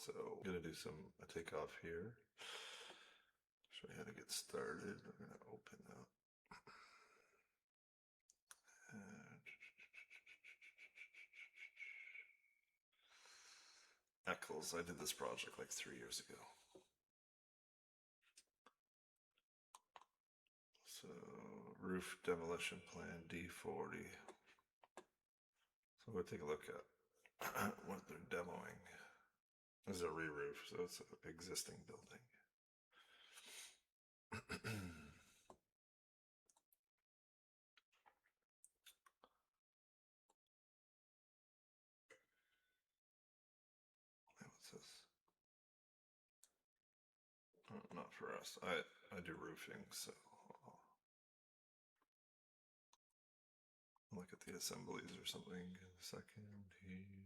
So I'm gonna do a takeoff here. Show you how to get started. I'm gonna open up. Eccles, I did this project like 3 years ago. So roof demolition plan D40. So we'll take a look at what they're demoing. This is a re-roof, so it's an existing building. What's this? Oh, not for us. I do roofing, so I'll look at the assemblies or something in a second here.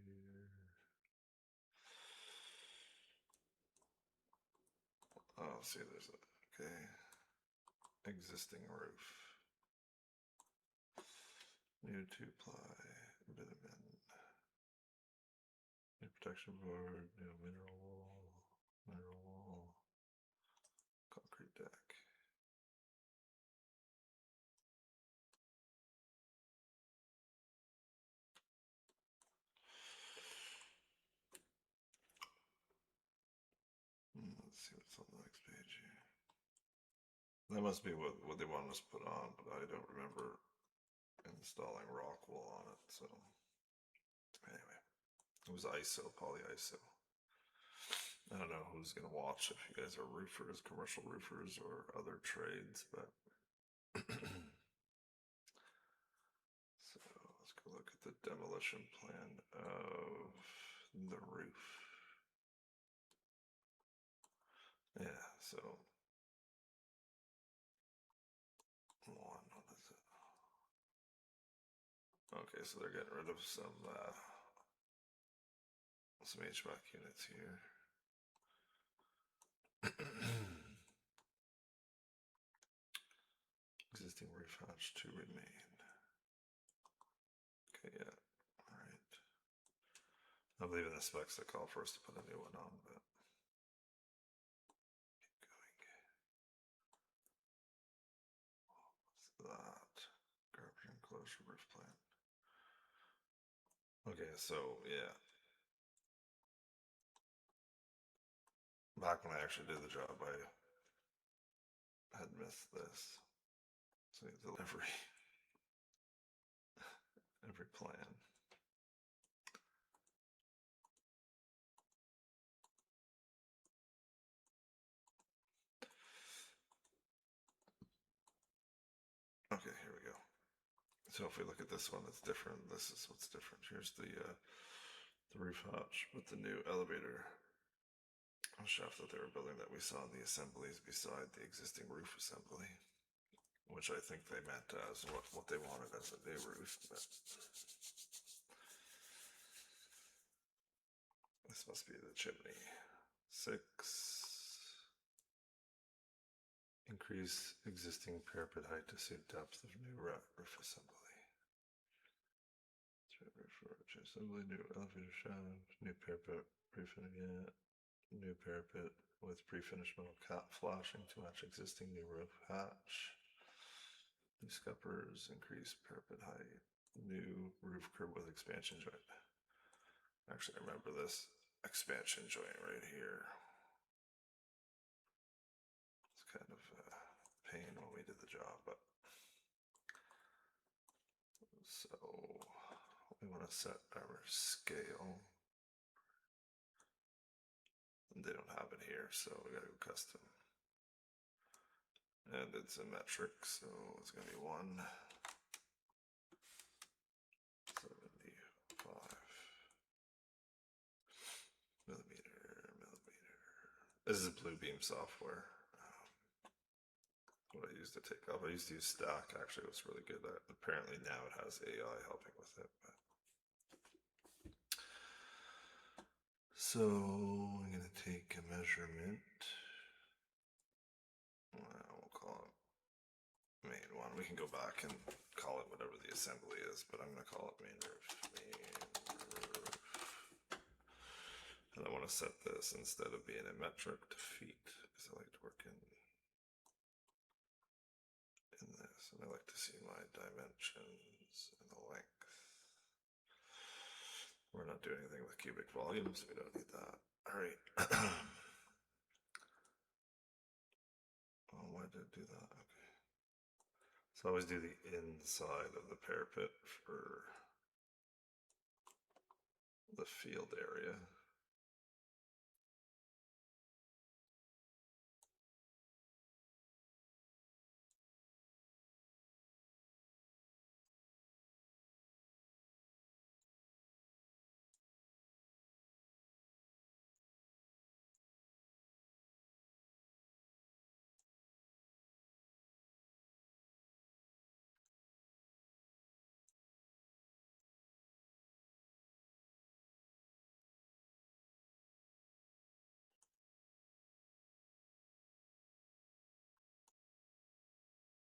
Oh, see, there's a, okay. Existing roof. New 2-ply, bitumen. New protection board, new mineral wall, concrete deck. Let's see what's on the next page here. That must be what they wanted us to put on, but I don't remember installing rock wool on it, so anyway. It was ISO, poly ISO. I don't know who's gonna watch, if you guys are roofers, commercial roofers, or other trades, but so let's go look at the demolition plan of the roof. Yeah, so what is it? Okay, so they're getting rid of some HVAC units here. Existing roof hatch to remain. Okay, yeah, alright. I believe in the specs that call for us to put a new one on, but keep going. What's that? Garbage enclosure roof plan. Okay, so yeah. Back when I actually did the job, I had missed this. So every plan. Okay, here we go. So if we look at this one, it's different. This is what's different. Here's the roof hatch with the new elevator shaft that they were building that we saw in the assemblies beside the existing roof assembly, which I think they meant as what they wanted as a new roof. But this must be the chimney. 6. Increase existing parapet height to suit depth of new roof assembly. Assembly, new elevator shaft, new parapet, new parapet with pre-finished metal cap flashing to match existing new roof hatch. New scuppers, increased parapet height, new roof curb with expansion joint. Actually, I remember this expansion joint right here. It's kind of a pain when we did the job, but so we want to set our scale. They don't have it here, so we gotta go custom. And it's a metric, so it's gonna be 175 millimeter. This is Bluebeam software. What I used to take off. I used to use Stack, actually. It was really good. Apparently now it has AI helping with it. But. So I'm going to take a measurement. We'll call it main one. We can go back and call it whatever the assembly is, but I'm going to call it main roof. And I want to to set this instead of being in metric to feet, because I like to work in this, and I like to see my dimensions and the length. We're not doing anything with cubic volumes, so we don't need that. All right. Oh, why did it do that? Okay. So I always do the inside of the parapet for the field area.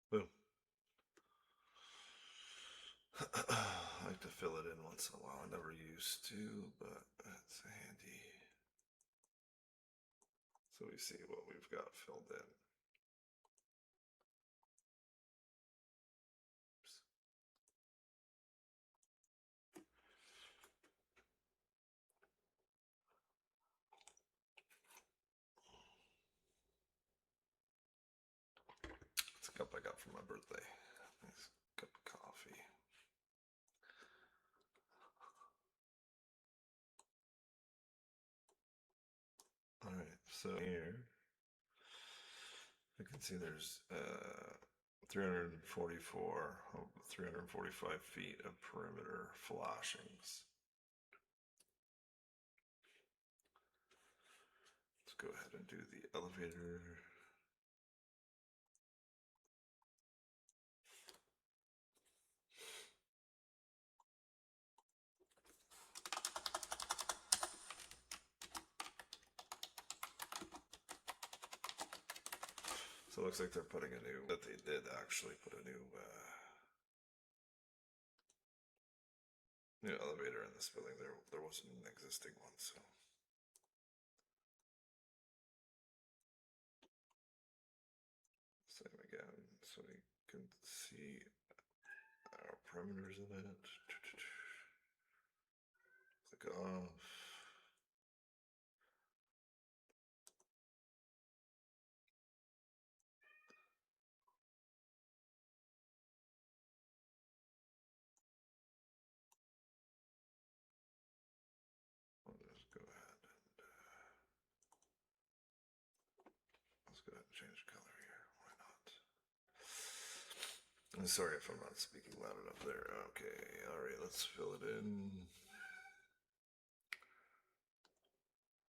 Boom. I like to fill it in once in a while. I never used to, but it's handy. So we see what we've got filled in. It's a cup I got for my birthday. Nice cup of coffee. All right, so here you can see there's 345 feet of perimeter flashings. Let's go ahead and do the elevator. So it looks like they're putting a new, that they did actually put a new elevator in this building. There wasn't an existing one, so. Same again, so we can see our parameters in it. Click off. I'll just go ahead and let's go ahead and change color here. Why not? I'm sorry if I'm not speaking loud enough there. Okay, all right, let's fill it in.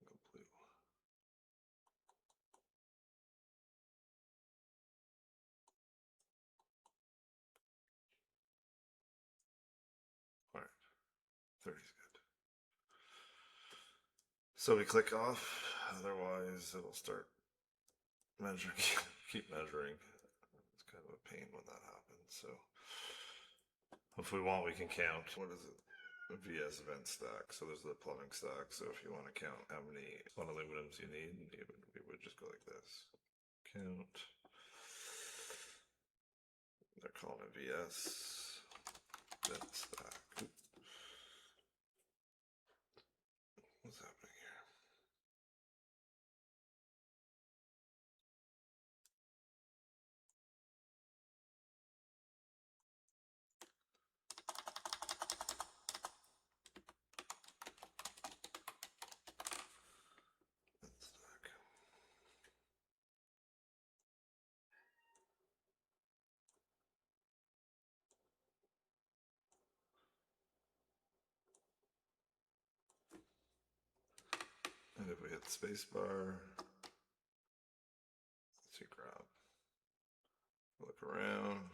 Go blue. All right, 30 is good. So we click off, otherwise it'll start measuring, keep measuring. It's kind of a pain when that happens. So if we want, we can count. What is it? A VS vent stack. So there's the plumbing stack. So if you want to count how many aluminums you need, we would just go like this. Count. They're calling it VS vent stack. What's happening here? Vent stack. And if we hit spacebar, let's see, grab, look around,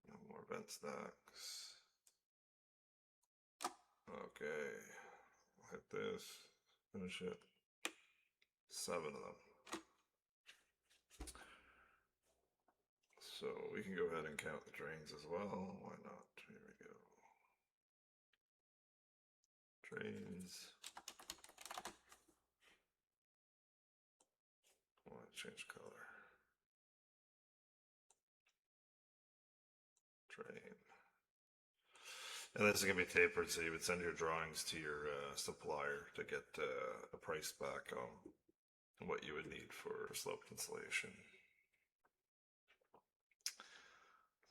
no more vent stacks. Okay, we'll hit this, finish it. 7 of them. So we can go ahead and count the drains as well. Why not? Here we go. Drains. change color. Drain. And this is going to be tapered, so you would send your drawings to your supplier to get a price back on what you would need for sloped insulation.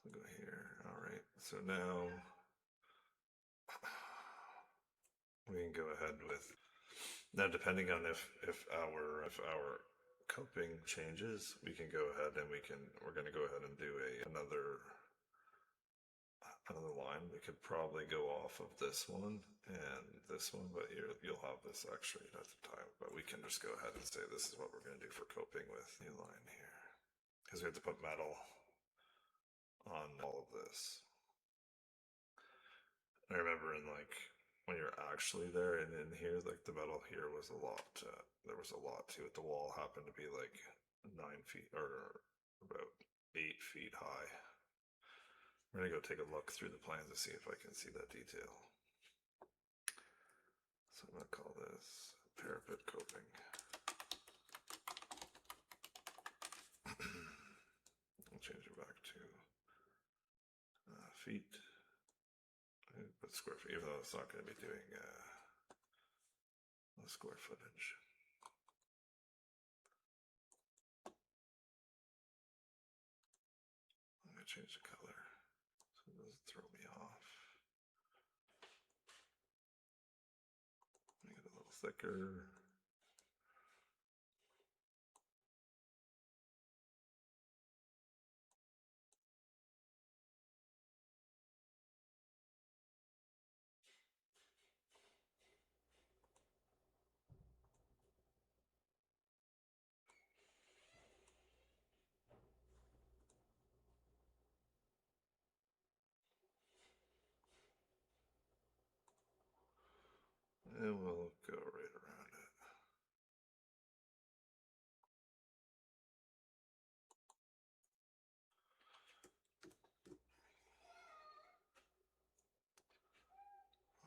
So go here. All right. So now we can go ahead with. Now, depending on if our coping changes, we can go ahead and we're going to go ahead and do another line. We could probably go off of this one and this one, but you'll have this actually at the time. But we can just go ahead and say this is what we're going to do for coping with new line here, because we have to put metal on all of this. I remember when you're actually there and in here, like the metal here was a lot. There was a lot to it. The wall happened to be like 9 feet or about 8 feet high. I'm gonna go take a look through the plans to see if I can see that detail. So I'm gonna call this parapet coping. I'll change it back to feet. Put square feet, even though it's not going to be doing the square footage. I'm going to change the color so it doesn't throw me off. Make it a little thicker. And we'll go right around it.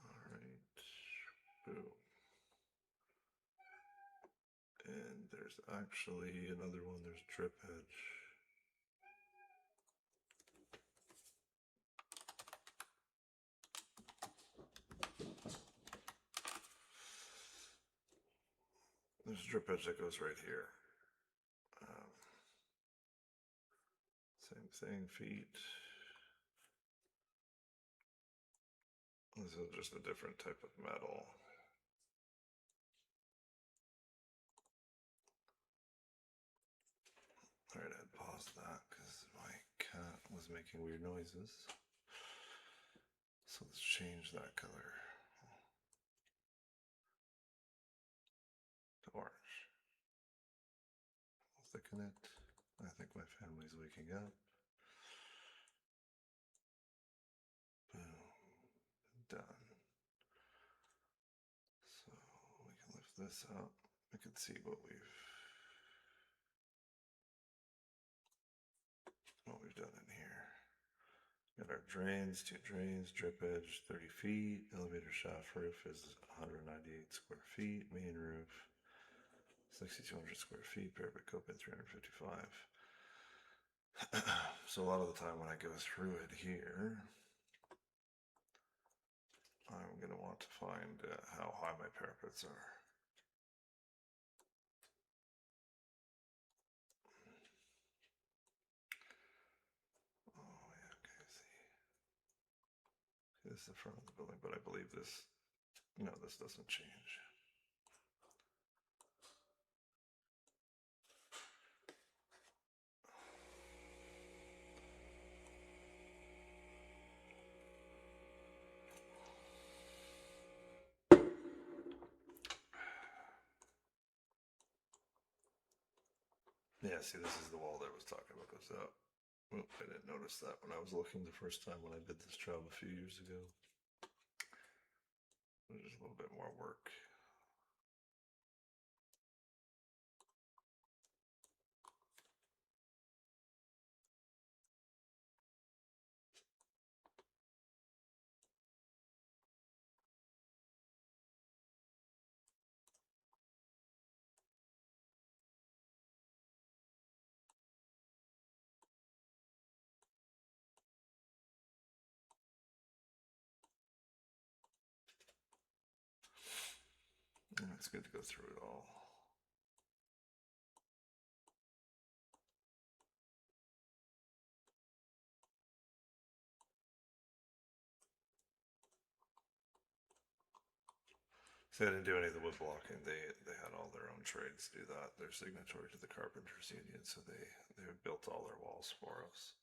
Alright, boom. And there's actually another one, there's drip edge. There's a drip edge that goes right here. Same thing, feet. This is just a different type of metal. Alright, I'd pause that because my cat was making weird noises. So let's change that color to orange. I'll thicken it. I think my family's waking up. Boom. Done. So we can lift this up. We can see what we've done in here. Got our drains, 2 drains, drip edge 30 feet, elevator shaft roof is 198 square feet, main roof 6,200 square feet, parapet coping 355. So a lot of the time when I go through it here, I'm going to want to find how high my parapets are. Oh yeah, okay, see. This is the front of the building, but I believe this, no, this doesn't change. Yeah, see, this is the wall that I was talking about goes up. Oh, I didn't notice that when I was looking the first time when I did this job a few years ago. There's a little bit more work. It's good to go through it all. See, I didn't do any of the wood blocking. They had all their own trades do that. They're signatory to the Carpenters Union, so they built all their walls for us.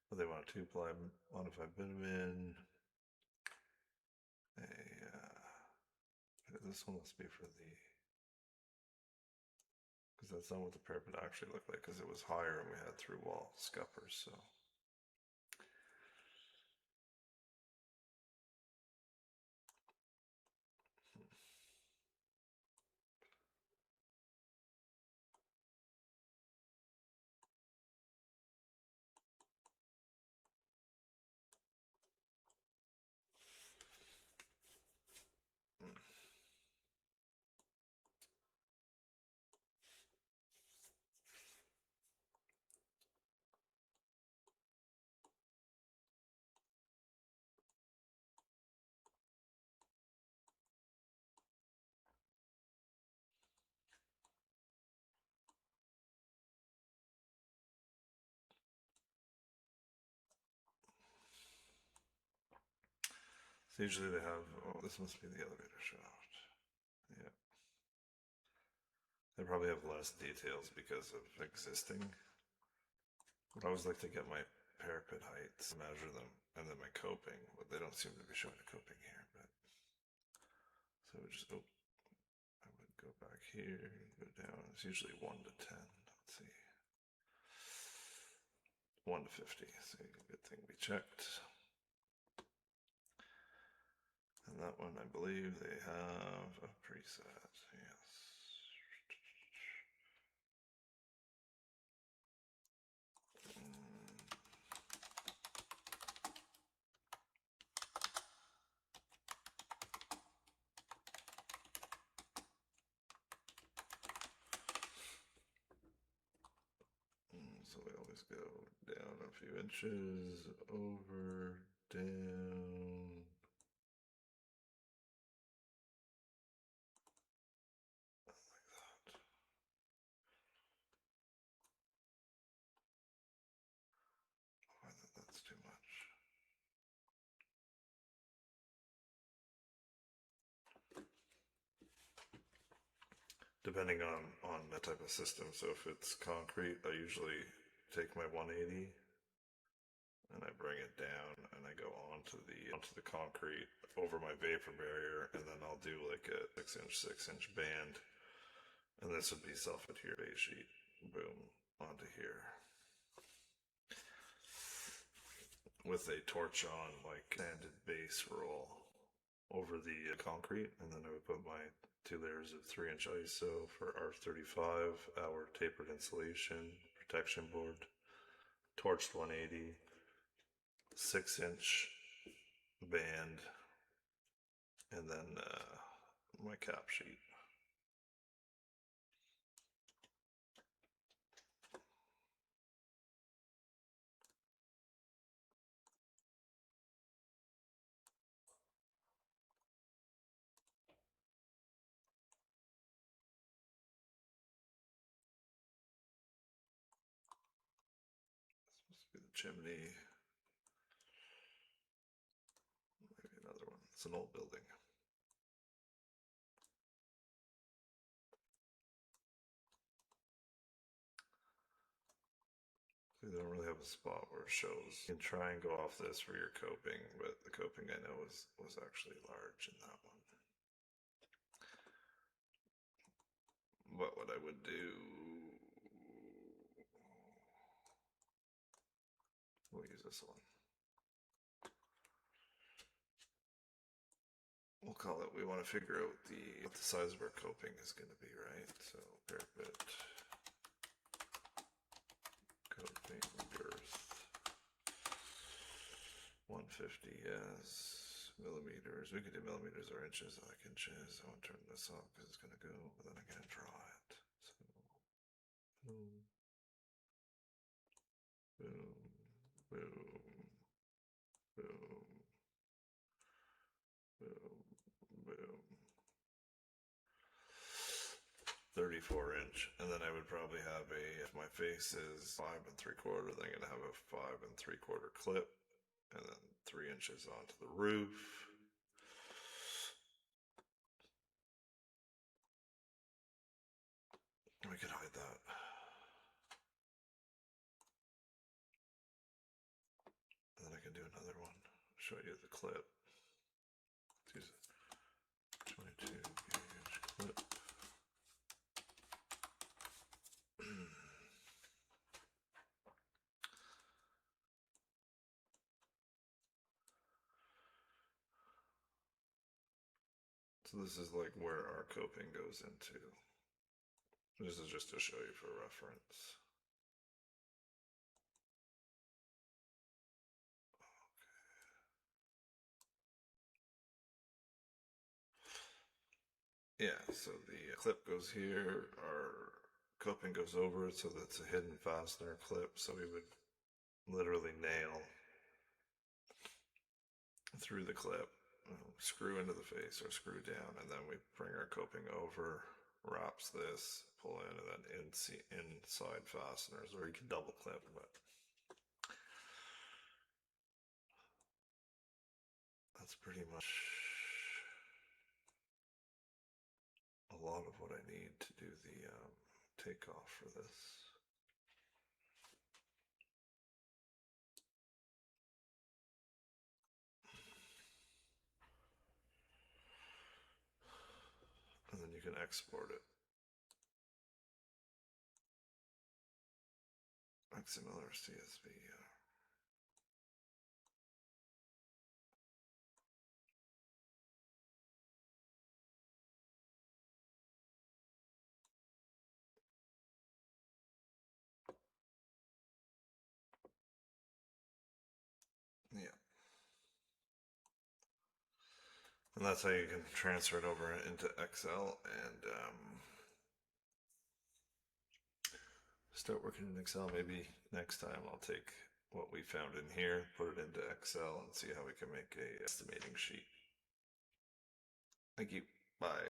But they want a 2-ply modified bitumen. This one must be for the, because that's not what the parapet actually looked like, because it was higher and we had through wall scuppers. So usually they have, oh, this must be the elevator shaft. Yeah. They probably have less details because of existing. But I always like to get my parapet heights, measure them, and then my coping, but they don't seem to be showing a coping here. But so just, oh, I would go back here, go down. It's usually 1 to 10. Let's see. 1 to 50. So good thing we checked. And that one, I believe they have a preset. Yes. So we always go down a few inches, over, down. Like that. Oh, I think that's too much. Depending on the type of system. So if it's concrete, I usually take my 180 and I bring it down and I go onto the concrete over my vapor barrier, and then I'll do like a 6-inch band, and this would be self-adhered base sheet. Boom, onto here with a torch on, like sanded base roll over the concrete, and then I would put my 2 layers of 3-inch ISO for R35, our tapered insulation protection board, torched 180, 6-inch band, and then my cap sheet. This must be the chimney. Maybe another one. It's an old building. They don't really have a spot where it shows. You can try and go off this for your coping, but the coping I know was actually large in that one. But what I would do, we'll use this one. We'll call it, we want to figure out what the size of our coping is going to be, right? So parapet coping girth 150, yes. Millimeters, we could do millimeters or inches. I like inches. I won't turn this off because it's going to go, but then I'm going to draw it. So boom, boom, boom, boom, boom, boom. 34 inch, and then I would probably have if my face is 5 3/4, then I'm gonna have a 5 3/4 clip, and then 3 inches onto the roof. We could hide that. And then I can do another one. Show you the clip. Use a 22 gauge clip. So this is like where our coping goes into. This is just to show you for reference. Yeah, so the clip goes here, our coping goes over it, so that's a hidden fastener clip, so we would literally nail through the clip, screw into the face or screw down, and then we bring our coping over, wraps this, pull in, and then inside fasteners, or you can double clip, but that's pretty much a lot of what I need to do the takeoff for this. And then you can export it. XML or CSV. Yeah. And that's how you can transfer it over into Excel and start working in Excel. Maybe next time I'll take what we found in here, put it into Excel, and see how we can make a estimating sheet. Thank you. Bye.